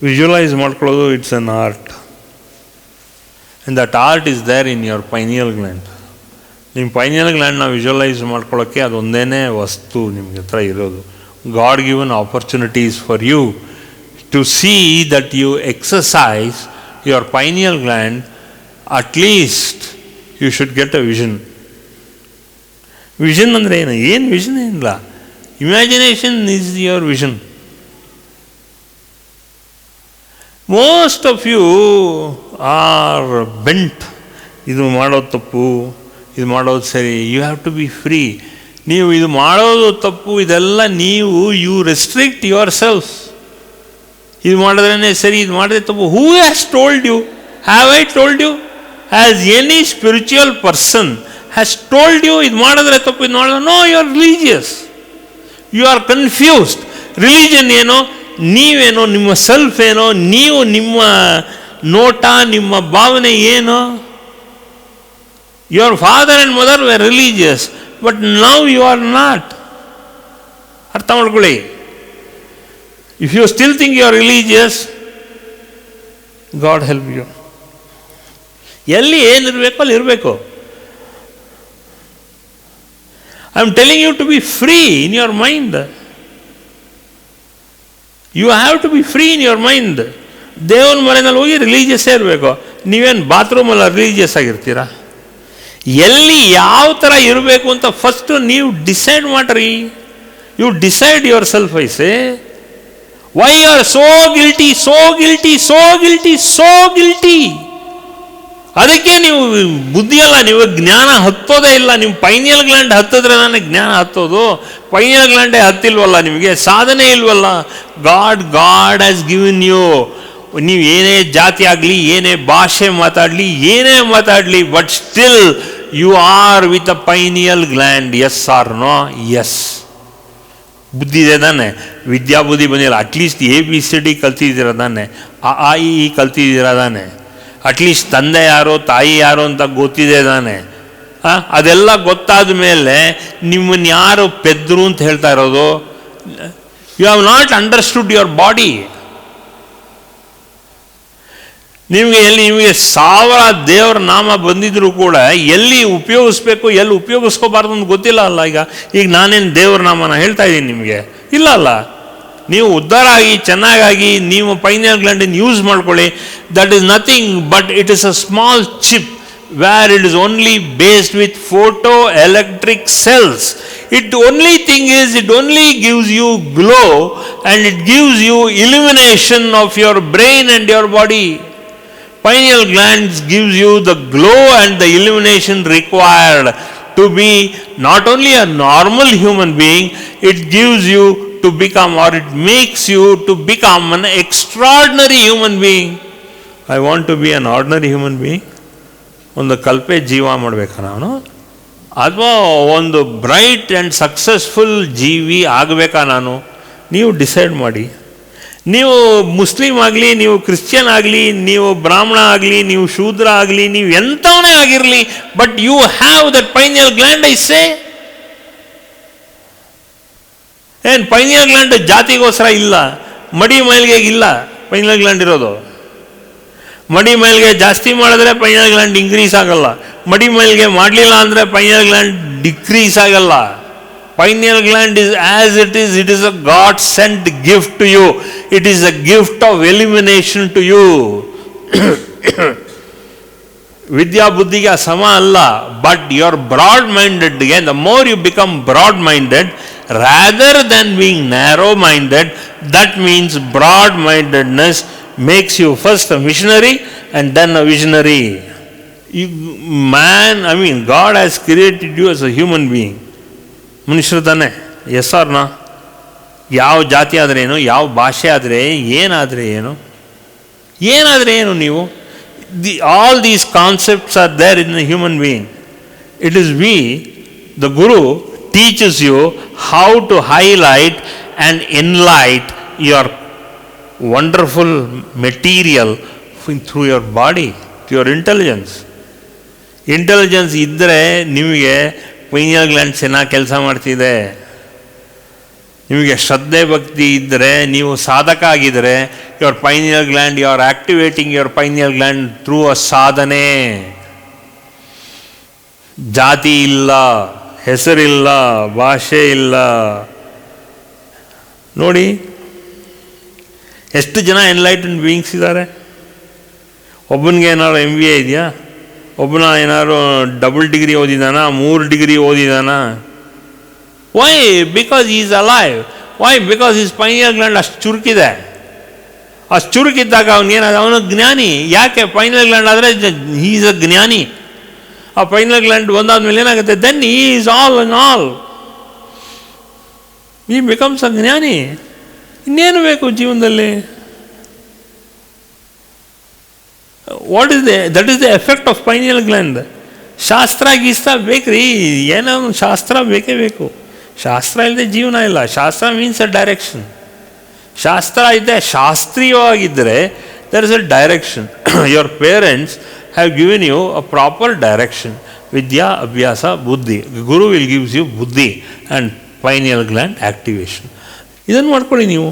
Visualise ಮಾಡ್ಕೊಳ್ಳೋದು it's an art. And that art is there in your pineal gland. ನಿಮ್ಮ pineal ಗ್ಲ್ಯಾಂಡ್ನ visualise ಮಾಡ್ಕೊಳ್ಳೋಕ್ಕೆ ಅದೊಂದೇ ವಸ್ತು ನಿಮಗೆ ಹತ್ರ ಇರೋದು. God given opportunities for you to see that you exercise your pineal gland. At least you should get a vision. Vision ಅಂದರೆ ಏನು ವಿಷನ್ ಏನಿಲ್ಲ. Imagination is your vision. Most of you are bent. ಇದು ಮಾಡೋದು ತಪ್ಪು, ಇದು ಮಾಡೋದು ಸರಿ. You have to be free. ನೀವು ಇದು ಮಾಡೋದು ತಪ್ಪು, ಇದೆಲ್ಲ ನೀವು ಯು ರೆಸ್ಟ್ರಿಕ್ಟ್ ಯುವರ್ ಸೆಲ್ಫ್. ಇದು ಮಾಡಿದ್ರೇ ಸರಿ, ಇದು ಮಾಡಿದ್ರೆ ತಪ್ಪು. Who has told you? Have I told you? Has any spiritual person has told you ಇದು ಮಾಡಿದ್ರೆ ತಪ್ಪು, ಇದು ಮಾಡಿದ್ರೆ? No, you are religious. You are confused. Religion ಏನೋ, ನೀವೇನೋ, ನಿಮ್ಮ ಸೆಲ್ಫ್ ಏನೋ, ನೀವು ನಿಮ್ಮ ನೋಟ, ನಿಮ್ಮ ಭಾವನೆ ಏನೋ. Your father and mother were religious, but now you are not. ಅರ್ಥ ಮಾಡ್ಕೊಳ್ಳಿ. If you still think you are religious, God help you. ಎಲ್ಲಿ ಏನಿರಬೇಕು ಅಲ್ಲಿ ಇರಬೇಕು. I am telling you to be free in your mind. You have to be free in your mind. ದೇವನ ಮನೆಯಲ್ಲಿ ಹೋಗಿ ರಿಲೀಜಿಯಸ್ಸೇ ಇರಬೇಕು. ನೀವೇನು ಬಾತ್ರೂಮಲ್ಲ ರಿಲೀಜಿಯಸ್ ಆಗಿರ್ತೀರಾ? ಎಲ್ಲಿ ಯಾವ ಥರ ಇರಬೇಕು ಅಂತ ಫಸ್ಟು ನೀವು ಡಿಸೈಡ್ ಮಾಡಿರಿ. You decide yourself. I say why you are so guilty, so guilty, so guilty, so guilty. ಅದಕ್ಕೆ ನೀವು ಬುದ್ಧಿಯಲ್ಲ, ನೀವು ಜ್ಞಾನ ಹತ್ತೋದೇ ಇಲ್ಲ. ನಿಮ್ಮ ಪೈನಿಯಲ್ ಗ್ಲ್ಯಾಂಡ್ ಹತ್ತಿದ್ರೆ ನನಗೆ ಜ್ಞಾನ ಹತ್ತೋದು. ಪೈನಿಯಲ್ ಗ್ಲ್ಯಾಂಡೇ ಹತ್ತಿಲ್ವಲ್ಲ, ನಿಮಗೆ ಸಾಧನೆ ಇಲ್ವಲ್ಲ. God has given you. ನೀವು ಏನೇ ಜಾತಿ ಆಗಲಿ, ಏನೇ ಭಾಷೆ ಮಾತಾಡಲಿ, ಏನೇ ಮಾತಾಡಲಿ, but still you are with a pineal gland. Yes or no? Yes. ಬುದ್ಧಿ ಇದೆ ತಾನೆ, ವಿದ್ಯಾಬುದ್ಧಿ ಬಂದಿಲ್ಲ. ಅಟ್ಲೀಸ್ಟ್ ABCD ಕಲ್ತಿದ್ದೀರ ತಾನೆ, ಆ ಈ ಕಲ್ತಿದ್ದೀರ ತಾನೆ, ಅಟ್ಲೀಸ್ಟ್ ತಂದೆ ಯಾರೋ ತಾಯಿ ಯಾರೋ ಅಂತ ಗೊತ್ತಿದೆ ತಾನೆ. ಅದೆಲ್ಲ ಗೊತ್ತಾದ ಮೇಲೆ ನಿಮ್ಮನ್ನು ಯಾರು ಪೆದ್ರು ಅಂತ ಹೇಳ್ತಾ ಇರೋದು? You have not understood your body. ನಿಮಗೆ 1000 ದೇವರ ನಾಮ ಬಂದಿದ್ರು ಕೂಡ ಎಲ್ಲಿ ಉಪಯೋಗಿಸ್ಬೇಕು, ಎಲ್ಲಿ ಉಪಯೋಗಿಸ್ಕೋಬಾರ್ದು ಅಂತ ಗೊತ್ತಿಲ್ಲ ಅಲ್ಲ. ಈಗ ನಾನೇನು ದೇವರ ನಾಮನ ಹೇಳ್ತಾ ಇದ್ದೀನಿ ನಿಮಗೆ? ಇಲ್ಲ ಅಲ್ಲ. ನೀವು ಉದ್ಧಾರ ಆಗಿ ಚೆನ್ನಾಗಾಗಿ ನೀವು ಪೈನಿಯಲ್ ಗ್ಲ್ಯಾಂಡನ್ನು ಯೂಸ್ ಮಾಡ್ಕೊಳ್ಳಿ. That is nothing but it is a small chip where it is only based with photoelectric cells. It only thing is, it only gives you glow and it gives you illumination of your brain and your body. Pineal glands gives you the glow and the illumination required to be not only a normal human being, it gives you to become, or it makes you to become an extraordinary human being. I want to be an ordinary human being. ಒಂದು ಕಲ್ಪೆ ಜೀವ ಮಾಡಬೇಕಾ ನಾನು, ಅಥವಾ ಒಂದು bright and successful ಜೀವಿ ಆಗಬೇಕಾ ನಾನು? ನೀವು decide ಮಾಡಿ. ನೀವು ಮುಸ್ಲಿಮ್ ಆಗಲಿ, ನೀವು ಕ್ರಿಶ್ಚಿಯನ್ ಆಗಲಿ, ನೀವು ಬ್ರಾಹ್ಮಣ ಆಗಲಿ, ನೀವು ಶೂದ್ರ ಆಗಲಿ, ನೀವು ಎಂಥವನೇ ಆಗಿರಲಿ, but you have that pineal gland. I say, ಏನು ಪೈನಿಯಲ್ ಗ್ಲ್ಯಾಂಡ್ ಜಾತಿಗೋಸ್ಕರ ಇಲ್ಲ, ಮಡಿ ಮೈಲ್ಗೆ ಇಲ್ಲ ಪೈನಿಯಲ್ ಗ್ಲ್ಯಾಂಡ್ ಇರೋದು. ಮಡಿ ಮೈಲ್ಗೆ ಜಾಸ್ತಿ ಮಾಡಿದ್ರೆ ಪೈನಿಯಲ್ ಗ್ಲ್ಯಾಂಡ್ ಇನ್ಕ್ರೀಸ್ ಆಗಲ್ಲ. ಮಡಿ ಮೈಲ್ಗೆ ಮಾಡಲಿಲ್ಲ ಅಂದರೆ ಪೈನಿಯಲ್ ಗ್ಲ್ಯಾಂಡ್ ಡಿಕ್ರೀಸ್ ಆಗಲ್ಲ. Pineal gland is as it is a God sent gift to you. It is a gift of illumination to you. Vidya buddhiga sama alla, but you're broad minded. Again, the more you become broad minded rather than being narrow minded, that means broad mindedness makes you first a missionary and then a visionary. God has created you as a human being. ಮನುಷ್ಯರು ತಾನೆ? Yes or no? ಯಾವ ಜಾತಿ ಆದ್ರೇನು, ಯಾವ ಭಾಷೆ ಆದರೆ ಏನಾದರೆ ಏನು, ಏನಾದರೆ ಏನು ನೀವು? All these concepts are there in the human being. It is we, the guru teaches you how to highlight and enlight your wonderful material through your body, through your intelligence. Intelligence ಇದ್ದರೆ ನಿಮಗೆ ಪೈನಿಯಲ್ ಗ್ಲ್ಯಾಂಡ್ ಚೆನ್ನಾಗಿ ಕೆಲಸ ಮಾಡ್ತಿದೆ. ನಿಮಗೆ ಶ್ರದ್ಧೆ ಭಕ್ತಿ ಇದ್ದರೆ, ನೀವು ಸಾಧಕ ಆಗಿದ್ದರೆ your pineal gland, you are activating your pineal gland through a ಸಾಧನೆ. ಜಾತಿ ಇಲ್ಲ, ಹೆಸರಿಲ್ಲ, ಭಾಷೆ ಇಲ್ಲ. ನೋಡಿ ಎಷ್ಟು ಜನ ಎನ್ಲೈಟೆಂಡ್ ಬೀಯಿಂಗ್ಸ್ ಇದ್ದಾರೆ. ಒಬ್ಬನಿಗೆ ಏನಾದ್ರು MBA ಇದೆಯಾ? ಒಬ್ಬನ ಏನಾದ್ರು ಡಬಲ್ ಡಿಗ್ರಿ ಓದಿದಾನ, 3 ಡಿಗ್ರಿ ಓದಿದಾನ? Why? Because is alive. Why? Because is pineal gland ಅಷ್ಟು ಚುರುಕಿದೆ. ಅಷ್ಟು ಚುರುಕಿದ್ದಾಗ ಅವನಿಗೇನಾದ, ಅವನು ಜ್ಞಾನಿ. ಯಾಕೆ? ಪೈನಿಯಲ್ ಗ್ಲ್ಯಾಂಡ್ ಆದರೆ ಹೀ ಈಸ್ ಅ ಜ್ಞಾನಿ. ಆ ಪೈನಿಯಲ್ ಗ್ಲ್ಯಾಂಡ್ ಒಂದಾದ್ಮೇಲೆ ಏನಾಗುತ್ತೆ? Then he is all in all. He becomes a ಜ್ಞಾನಿ. ಇನ್ನೇನು ಬೇಕು ಜೀವನದಲ್ಲಿ? What is that is the effect of pineal gland. ಶಾಸ್ತ್ರ ಗೀಸ್ತ್ರ ಬೇಕ್ರಿ, ಏನೋ ಶಾಸ್ತ್ರ ಬೇಕೇ ಬೇಕು. ಶಾಸ್ತ್ರ ಇಲ್ಲದೆ ಜೀವನ ಇಲ್ಲ. ಶಾಸ್ತ್ರ ಮೀನ್ಸ್ ಅ ಡೈರೆಕ್ಷನ್. ಶಾಸ್ತ್ರ ಇದೆ, ಶಾಸ್ತ್ರೀಯವಾಗಿದ್ದರೆ there is a direction. Your parents have given you a proper direction. ವಿದ್ಯಾ, ಅಭ್ಯಾಸ, ಬುದ್ಧಿ. ಗುರು ವಿಲ್ ಗಿವ್ಸ್ ಯು ಬುದ್ಧಿ ಆ್ಯಂಡ್ ಪೈನಿಯಲ್ ಗ್ಲ್ಯಾಂಡ್ ಆ್ಯಕ್ಟಿವೇಶನ್. ಇದನ್ನು ಮಾಡ್ಕೊಳ್ಳಿ ನೀವು.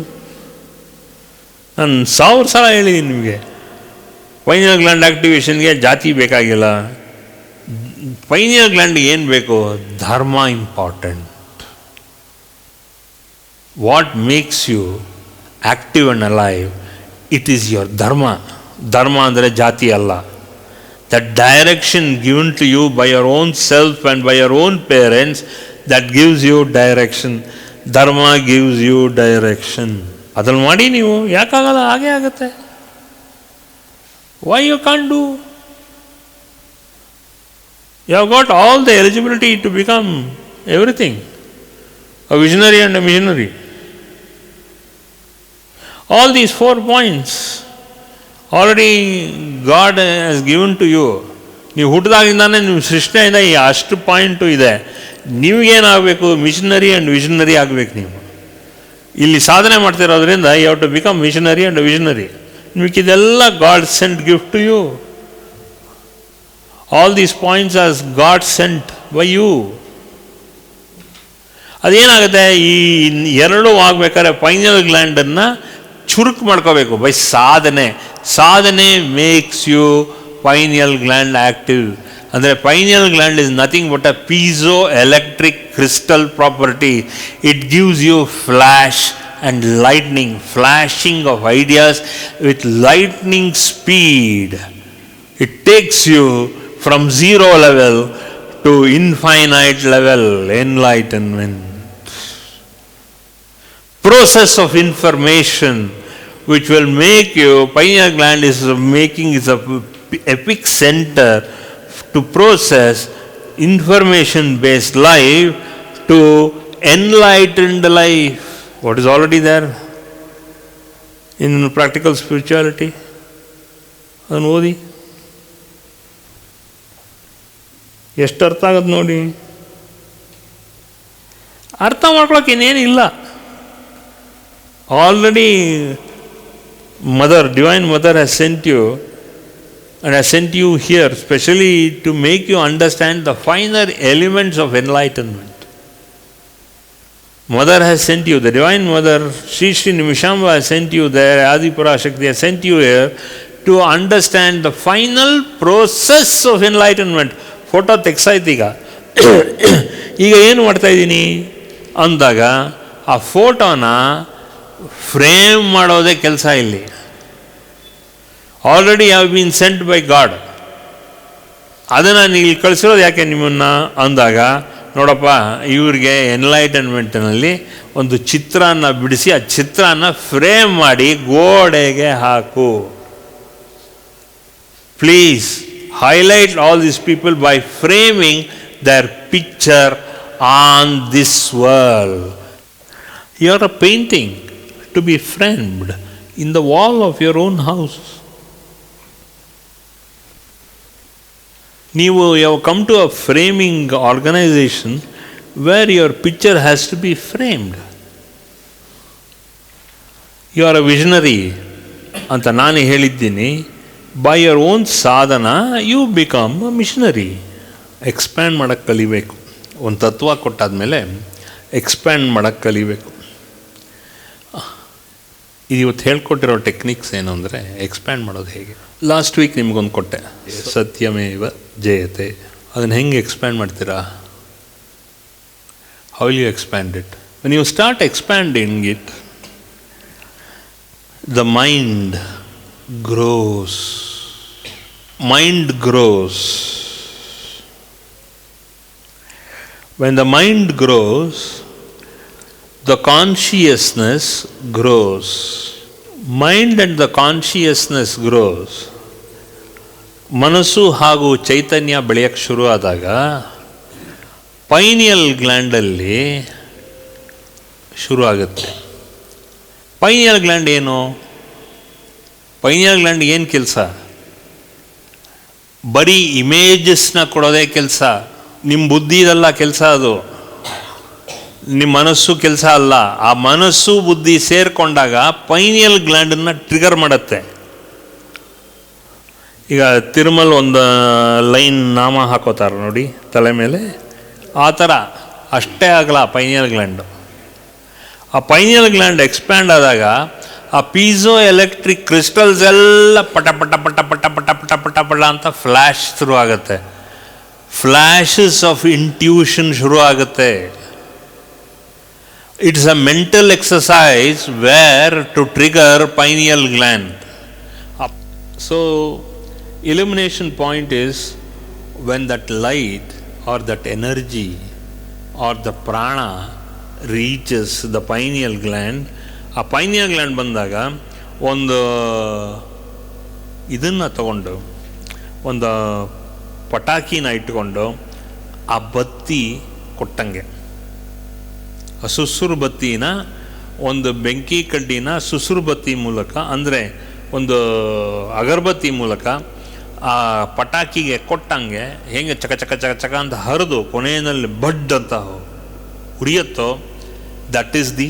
ನಾನು 1000 ಸಲ ಹೇಳಿದ್ದೀನಿ ನಿಮಗೆ. ಪೈನಿಯಲ್ ಗ್ಲ್ಯಾಂಡ್ ಆ್ಯಕ್ಟಿವೇಶನ್ಗೆ ಜಾತಿ ಬೇಕಾಗಿಲ್ಲ. ಪೈನಿಯಲ್ ಗ್ಲ್ಯಾಂಡ್ಗೆ ಏನು ಬೇಕು? Dharma important. What makes you active and alive? It is your dharma. ಧರ್ಮ ಅಂದರೆ ಜಾತಿ ಅಲ್ಲ. The direction given to you by your own self and by your own parents, that gives you direction. Dharma gives you direction. ಅದನ್ನು ಮಾಡಿ ನೀವು. ಯಾಕಾಗಲ್ಲ? ಹಾಗೇ ಆಗುತ್ತೆ. Why you can't do? You have got all the eligibility to become everything, a visionary and a missionary. All these 4 points already God has given to you. ನೀವು ಹುಟ್ಟಿದಾಗಿಂದಾನೆ ನಿಮ್ಮ ಸೃಷ್ಟಿಯಿಂದ ಈ ಅಷ್ಟು ಪಾಯಿಂಟು ಇದೆ. ನೀವೇನಾಗಬೇಕು? ಮಿಷನರಿ ಆ್ಯಂಡ್ ವಿಷನರಿ ಆಗಬೇಕು. ನೀವು ಇಲ್ಲಿ ಸಾಧನೆ ಮಾಡ್ತಿರೋದ್ರಿಂದ you have to become missionary and visionary. ನಿಮಗಿದೆಲ್ಲ God sent gift to you. All these points as God sent by you. ಅದೇನಾಗುತ್ತೆ? ಈ ಎರಡೂ ಆಗಬೇಕಾದ್ರೆ ಪೈನಿಯಲ್ ಗ್ಲ್ಯಾಂಡನ್ನು ಚುರುಕು ಮಾಡ್ಕೋಬೇಕು ಬೈ ಸಾಧನೆ. ಸಾಧನೆ makes you pineal gland active. ಅಂದರೆ pineal gland is nothing but a piezo electric crystal property. It gives you flash and lightning, flashing of ideas with lightning speed. It takes you from 0 level to infinite level enlightenment. Process of information which will make you, pineal gland is making is a epic center to process information based life to enlightened life. What is already there in practical spirituality? ಅದನ್ನು ಓದಿ, ಎಷ್ಟು ಅರ್ಥ ಆಗುತ್ತೆ ನೋಡಿ. ಅರ್ಥ ಮಾಡ್ಕೊಳಕ್ಕೆ ಇನ್ನೇನಿಲ್ಲ. Already mother, divine mother has sent you and has sent you here specially to make you understand the finer elements of enlightenment. Mother has sent you, the Divine Mother, Sri Sri Nimishamba has sent you there, Adipura Shakti has sent you here to understand the final process of enlightenment. Photo ತೆಗ್ಸಾಯ್ತೀಗ. ಈಗ ಏನು ಮಾಡ್ತಾಯಿದ್ದೀನಿ ಅಂದಾಗ ಆ ಫೋಟೋನ frame ಮಾಡೋದೇ ಕೆಲಸ ಇಲ್ಲಿ. Already have been scent by god. ಅದನ್ನು ನೀವು ಕಳಿಸಿರೋದು ಯಾಕೆ ನಿಮ್ಮನ್ನು ಅಂದಾಗ, ನೋಡಪ್ಪ ಇವ್ರಿಗೆ ಎನ್ಲೈಟನ್ಮೆಂಟ್ನಲ್ಲಿ ಒಂದು ಚಿತ್ರನ ಬಿಡಿಸಿ ಆ ಚಿತ್ರನ ಫ್ರೇಮ್ ಮಾಡಿ ಗೋಡೆಗೆ ಹಾಕು. Please highlight all these people by framing their picture on this world. You are a painting to be framed in the wall of your own house. You have come to a framing organization where your picture has to be framed. You are a visionary ಅಂತ ನಾನು ಹೇಳಿದ್ದೀನಿ. By your own sadhana you become a missionary. Expand ಮಾಡೋಕ್ಕೆ ಕಲಿಬೇಕು. ಒಂದು ತತ್ವ ಕೊಟ್ಟಾದಮೇಲೆ expand ಮಾಡೋಕ್ಕೆ ಕಲಿಬೇಕು. ಇವತ್ತು ಹೇಳ್ಕೊಟ್ಟಿರೋ ಟೆಕ್ನಿಕ್ಸ್ ಏನು ಅಂದರೆ ಎಕ್ಸ್ಪ್ಯಾಂಡ್ ಮಾಡೋದು ಹೇಗೆ. ಲಾಸ್ಟ್ ವೀಕ್ ನಿಮ್ಗೊಂದು ಕೊಟ್ಟೆ, ಸತ್ಯಮೇವ ಜಯತೆ. ಅದನ್ನು ಹೆಂಗೆ ಎಕ್ಸ್ಪ್ಯಾಂಡ್ ಮಾಡ್ತೀರಾ? How will you expand it? When you start expanding it, the mind grows. Mind grows. When the mind grows, the consciousness grows. Mind and the consciousness grows. ಮನಸ್ಸು ಹಾಗೂ ಚೈತನ್ಯ ಬೆಳೆಯಕ್ಕೆ ಶುರು ಆದಾಗ ಪೈನಿಯಲ್ ಗ್ಲ್ಯಾಂಡಲ್ಲಿ ಶುರು ಆಗುತ್ತೆ. ಪೈನಿಯಲ್ ಗ್ಲ್ಯಾಂಡ್ ಏನು? Pineal gland ಏನು ಕೆಲಸ? ಬರೀ ಇಮೇಜಸ್ನ ಕೊಡೋದೇ ಕೆಲಸ. ನಿಮ್ಮ ಬುದ್ಧಿದಲ್ಲ ಕೆಲಸ, ಅದು ನಿಮ್ಮ ಮನಸ್ಸು ಕೆಲಸ ಅಲ್ಲ. ಆ ಮನಸ್ಸು ಬುದ್ಧಿ ಸೇರಿಕೊಂಡಾಗ ಪೈನಿಯಲ್ ಗ್ಲ್ಯಾಂಡನ್ನು ಟ್ರಿಗರ್ ಮಾಡುತ್ತೆ. ಈಗ ತಿರುಮಲ್ ಒಂದು ಲೈನ್ ನಾಮ ಹಾಕೋತಾರೆ ನೋಡಿ ತಲೆ ಮೇಲೆ, ಆ ಥರ ಅಷ್ಟೇ ಆಗಲ್ಲ ಪೈನಿಯಲ್ ಗ್ಲ್ಯಾಂಡು. ಆ ಪೈನಿಯಲ್ ಗ್ಲ್ಯಾಂಡ್ ಎಕ್ಸ್ಪ್ಯಾಂಡ್ ಆದಾಗ ಆ ಪೀಝೋ ಎಲೆಕ್ಟ್ರಿಕ್ ಕ್ರಿಸ್ಟಲ್ಸ್ ಎಲ್ಲ ಪಟ ಪಟ ಪಟ ಪಟ ಪಟ ಪಟ ಪಟ ಪಟ ಅಂತ ಫ್ಲ್ಯಾಶ್ ಶುರು ಆಗುತ್ತೆ. ಫ್ಲ್ಯಾಶಸ್ ಆಫ್ ಇಂಟ್ಯೂಷನ್ ಶುರು ಆಗುತ್ತೆ. It's a mental exercise where to trigger pineal gland. So illumination point is when that light or that energy or the prana reaches the pineal gland. ಆ ಪೈನಿಯಲ್ ಗ್ಲ್ಯಾಂಡ್ ಬಂದಾಗ ಒಂದು ಇದನ್ನು ತಗೊಂಡು, ಒಂದು ಪಟಾಕಿನ ಇಟ್ಕೊಂಡು ಆ ಬತ್ತಿ ಕೊಟ್ಟಂಗೆ, ಆ ಸುಸುರು ಬತ್ತಿನ ಒಂದು ಬೆಂಕಿ ಕಡ್ಡಿನ ಸುಸುರು ಬತ್ತಿ ಮೂಲಕ, ಅಂದರೆ ಒಂದು ಅಗರಬತ್ತಿ ಮೂಲಕ ಆ ಪಟಾಕಿಗೆ ಕೊಟ್ಟಂಗೆ ಹೇಗೆ ಚಕ ಚಕ ಚಕ ಚಕ ಅಂತ ಹರಿದು ಕೊನೆಯಲ್ಲಿ ಬಡ್ ಅಂತ ಉರಿಯುತ್ತೋ, that is the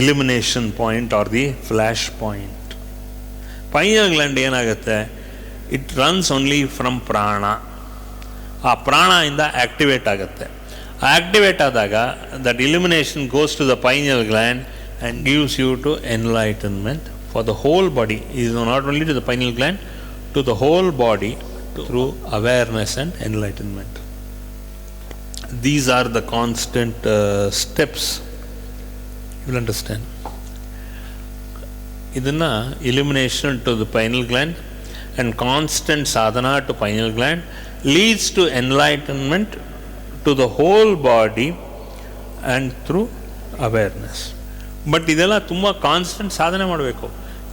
illumination point or the flash point. Pineal gland ಏನಾಗುತ್ತೆ, it runs only from prana. ಆ ಪ್ರಾಣದಿಂದ ಆ್ಯಕ್ಟಿವೇಟ್ ಆಗುತ್ತೆ. ಆ್ಯಕ್ಟಿವೇಟ್ ಆದಾಗ that illumination goes to the pineal gland and gives you to enlightenment for the whole body. It is not only to the pineal gland, to the whole body through awareness and enlightenment. These are the constant steps. You will understand. Idanna illumination to the pineal gland and constant sadhana to pineal gland leads to enlightenment to the whole body and through awareness. But ಇದೆಲ್ಲ ತುಂಬ constant ಸಾಧನೆ ಮಾಡಬೇಕು,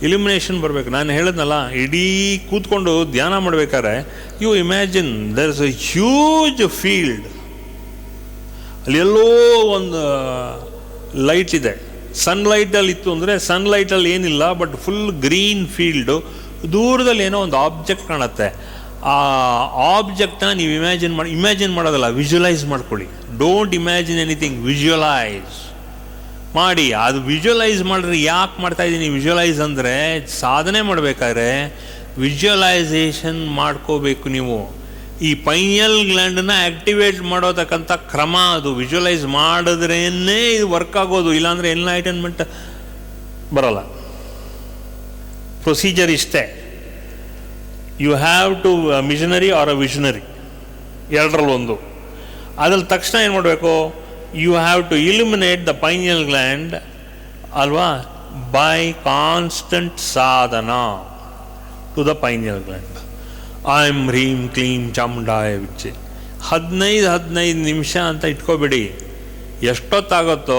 illumination ಬರಬೇಕು. ನಾನು ಹೇಳಿದ್ನಲ್ಲ, ಇಡೀ ಕೂತ್ಕೊಂಡು ಧ್ಯಾನ ಮಾಡಬೇಕಾದ್ರೆ you imagine there is a huge field. ಅಲ್ಲಿ ಎಲ್ಲೋ ಒಂದು ಲೈಟ್ ಇದೆ. ಸನ್ಲೈಟಲ್ಲಿ ಇತ್ತು ಅಂದರೆ ಸನ್ಲೈಟಲ್ಲಿ ಏನಿಲ್ಲ, ಬಟ್ ಫುಲ್ ಗ್ರೀನ್ ಫೀಲ್ಡು. ದೂರದಲ್ಲಿ ಏನೋ ಒಂದು ಆಬ್ಜೆಕ್ಟ್ ಕಾಣುತ್ತೆ. ಆ ಆಬ್ಜೆಕ್ಟ್ನ ನೀವು ಇಮ್ಯಾಜಿನ್ ಮಾಡೋದಲ್ಲ, ವಿಜುವಲೈಸ್ ಮಾಡ್ಕೊಳ್ಳಿ. ಡೋಂಟ್ ಇಮ್ಯಾಜಿನ್ ಎನಿಥಿಂಗ್, ವಿಜುವಲೈಸ್ ಮಾಡಿ. ಅದು ವಿಜುವಲೈಸ್ ಮಾಡಿದ್ರೆ ಯಾಕೆ ಮಾಡ್ತಾಯಿದ್ದೀನಿ? ವಿಜುವಲೈಸ್ ಅಂದರೆ ಸಾಧನೆ ಮಾಡಬೇಕಾದ್ರೆ ವಿಜುವಲೈಸೇಷನ್ ಮಾಡ್ಕೋಬೇಕು ನೀವು. ಈ ಪೈನಿಯಲ್ ಗ್ಲ್ಯಾಂಡನ್ನು ಆ್ಯಕ್ಟಿವೇಟ್ ಮಾಡೋತಕ್ಕಂಥ ಕ್ರಮ ಅದು. ವಿಜುವಲೈಸ್ ಮಾಡಿದ್ರೇ ಇದು ವರ್ಕ್ ಆಗೋದು, ಇಲ್ಲಾಂದರೆ ಎನ್ಲೈಟನ್ಮೆಂಟ್ ಬರೋಲ್ಲ. ಪ್ರೊಸೀಜರ್ ಇಷ್ಟೇ. You have to missionary or a visionary, ಎರಡರಲ್ಲೊಂದು. ಅದ್ರಲ್ಲಿ ತಕ್ಷಣ ಏನು ಮಾಡಬೇಕು? You have to illuminate the pineal gland, alva, by constant sadhana to the pineal gland. I am Hreem Kleem Chamundaya Viche. 15 ನಿಮಿಷ ಅಂತ ಇಟ್ಕೋಬೇಡಿ. ಎಷ್ಟೊತ್ತಾಗುತ್ತೋ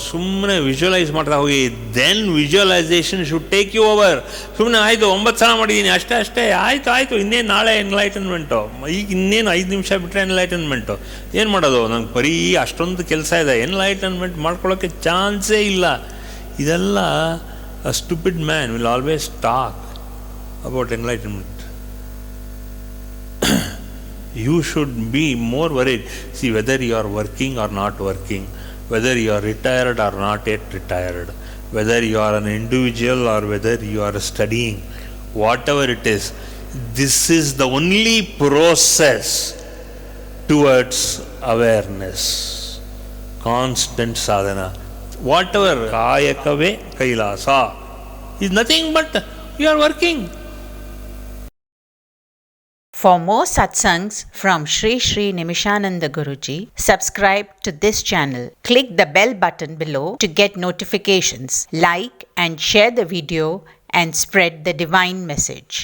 ಸುಮ್ಮನೆ ವಿಜುವಲೈಸ್ ಮಾಡ್ತಾ ಹೋಗಿ. Then visualisation should take you over. ಸುಮ್ಮನೆ ಆಯಿತು 9 ಸಲ ಮಾಡಿದ್ದೀನಿ ಅಷ್ಟೇ ಆಯಿತು ಇನ್ನೇನು ನಾಳೆ ಎನ್ಲೈಟನ್ಮೆಂಟು, ಈಗ ಇನ್ನೇನು 5 ನಿಮಿಷ ಬಿಟ್ಟರೆ ಎನ್ಲೈಟನ್ಮೆಂಟು. ಏನು ಮಾಡೋದು? ನಂಗೆ ಬರೀ ಅಷ್ಟೊಂದು ಕೆಲಸ ಇದೆ, ಎನ್ಲೈಟನ್ಮೆಂಟ್ ಮಾಡ್ಕೊಳ್ಳೋಕ್ಕೆ ಚಾನ್ಸೇ ಇಲ್ಲ. ಇದೆಲ್ಲ stupid man will always talk about enlightenment. You should be more worried. See, whether you are working or not working, whether you are retired or not yet retired, whether you are an individual or whether you are studying, whatever it is, this is the only process towards awareness. Constant sadhana. Whatever, kayakave kailasa. is nothing but you are working. For more satsangs from Sri Sri Nimishananda Guruji, subscribe to this channel. Click the bell button below to get notifications. Like and share the video and spread the divine message.